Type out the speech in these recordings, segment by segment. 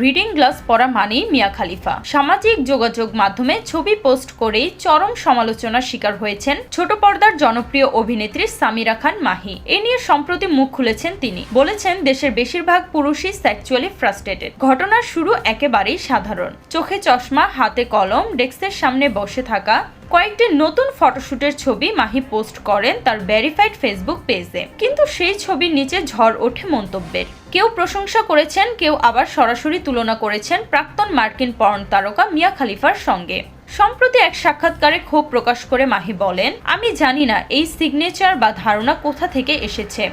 Reading glass পরা মানেই মিয়া খালিফা। সামাজিক যোগাযোগ মাধ্যমে ছবি পোস্ট করেই চরম সমালোচনার শিকার হয়েছেন ছোট পর্দার জনপ্রিয় অভিনেত্রী সামিরা খান মাহি। এ নিয়ে সম্প্রতি মুখ খুলেছেন তিনি। বলেছেন, দেশের বেশিরভাগ পুরুষই সেক্সুয়ালি ফ্রাস্ট্রেটেড। ঘটনার শুরু একেবারেই সাধারণ। চোখে চশমা, হাতে কলম, ডেস্কের সামনে বসে থাকা কয়েকটি নতুন ফটোশুটের ছবি মাহি পোস্ট করেন তার ভেরিফাইড ফেসবুক পেজে। কিন্তু সেই ছবির নিচে ঝড় ওঠে মন্তব্যের। কেউ প্রশংসা করেছেন, কেউ আবার সরাসরি তুলনা করেছেন প্রাক্তন মার্কিন পর্ন তারকা মিয়া খালিফার সঙ্গে। সম্প্রতি এক সাক্ষাৎকারে ক্ষোভ প্রকাশ করে মাহি বলেন, আমি জানি না এই সিগনেচার বা ধারণা কোথা থেকে এসেছে।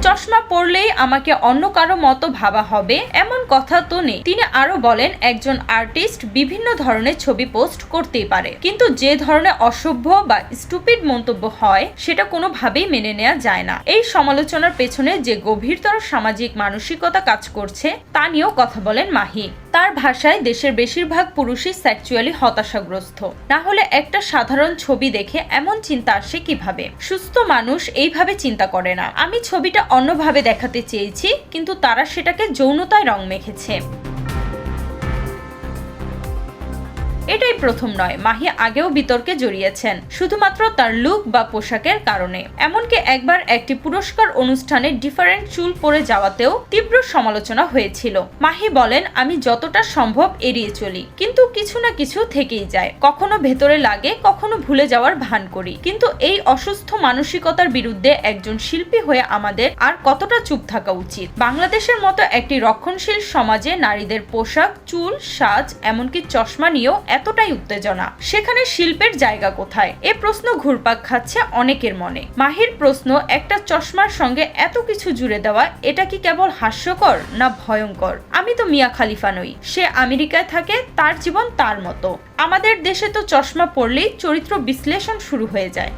চশমা পরলেই আমাকে অন্য কারো মতো ভাবা হবে এমন কথা তো নেই। তিনি আরো বলেন, একজন আর্টিস্ট বিভিন্ন ধরনের ছবি পোস্ট করতেই পারে, কিন্তু যে ধরনের অসভ্য বা স্টুপিড মন্তব্য হয় সেটা কোনোভাবেই মেনে নেওয়া যায় না। এই সমালোচনার পেছনে যে গভীরতর সামাজিক মানসিকতা কাজ করছে তা নিয়েও কথা বলেন মাহি। তার ভাষায়, দেশের বেশিরভাগ পুরুষই সেক্সুয়ালি হতাশাগ্রস্ত। না হলে একটা সাধারণ ছবি দেখে এমন চিন্তা আসে কিভাবে? সুস্থ মানুষ এইভাবে চিন্তা করে না। আমি ছবিটা অন্যভাবে দেখাতে চেয়েছি, কিন্তু তারা সেটাকে যৌনতায় রং মেখেছে। এটাই প্রথম নয়, মাহি আগেও বিতর্কে জড়িয়েছেন, শুধুমাত্র তার লুক বা পোশাকের কারণে। এমনকি একবার একটি পুরস্কার অনুষ্ঠানে ডিফারেন্ট চুল পরে যাওয়াতেও তীব্র সমালোচনা হয়েছিল। মাহি বলেন, আমি যতটা সম্ভব এড়িয়ে চলি, কিন্তু কিছু না কিছু থেকেই যায়। কখনো ভেতরে লাগে, কখনো ভুলে যাওয়ার ভান করি। কিন্তু এই অসুস্থ মানসিকতার বিরুদ্ধে একজন শিল্পী হয়ে আমাদের আর কতটা চুপ থাকা উচিত? বাংলাদেশের মতো একটি রক্ষণশীল সমাজে নারীদের পোশাক, চুল, সাজ, এমনকি চশমা নিয়েও এতটাই উত্তেজনা, সেখানে শিল্পের জায়গা কোথায়? এ প্রশ্ন ঘুরপাক খাচ্ছে অনেকের মনে। মাহির প্রশ্ন, একটা চশমার সঙ্গে এত কিছু জুড়ে দেওয়া, এটা কি কেবল হাস্যকর না ভয়ঙ্কর? আমি তো মিয়া খালিফা নই, সে আমেরিকায় থাকে, তার জীবন তার মতো। আমাদের দেশে তো চশমা পরলেই চরিত্র বিশ্লেষণ শুরু হয়ে যায়।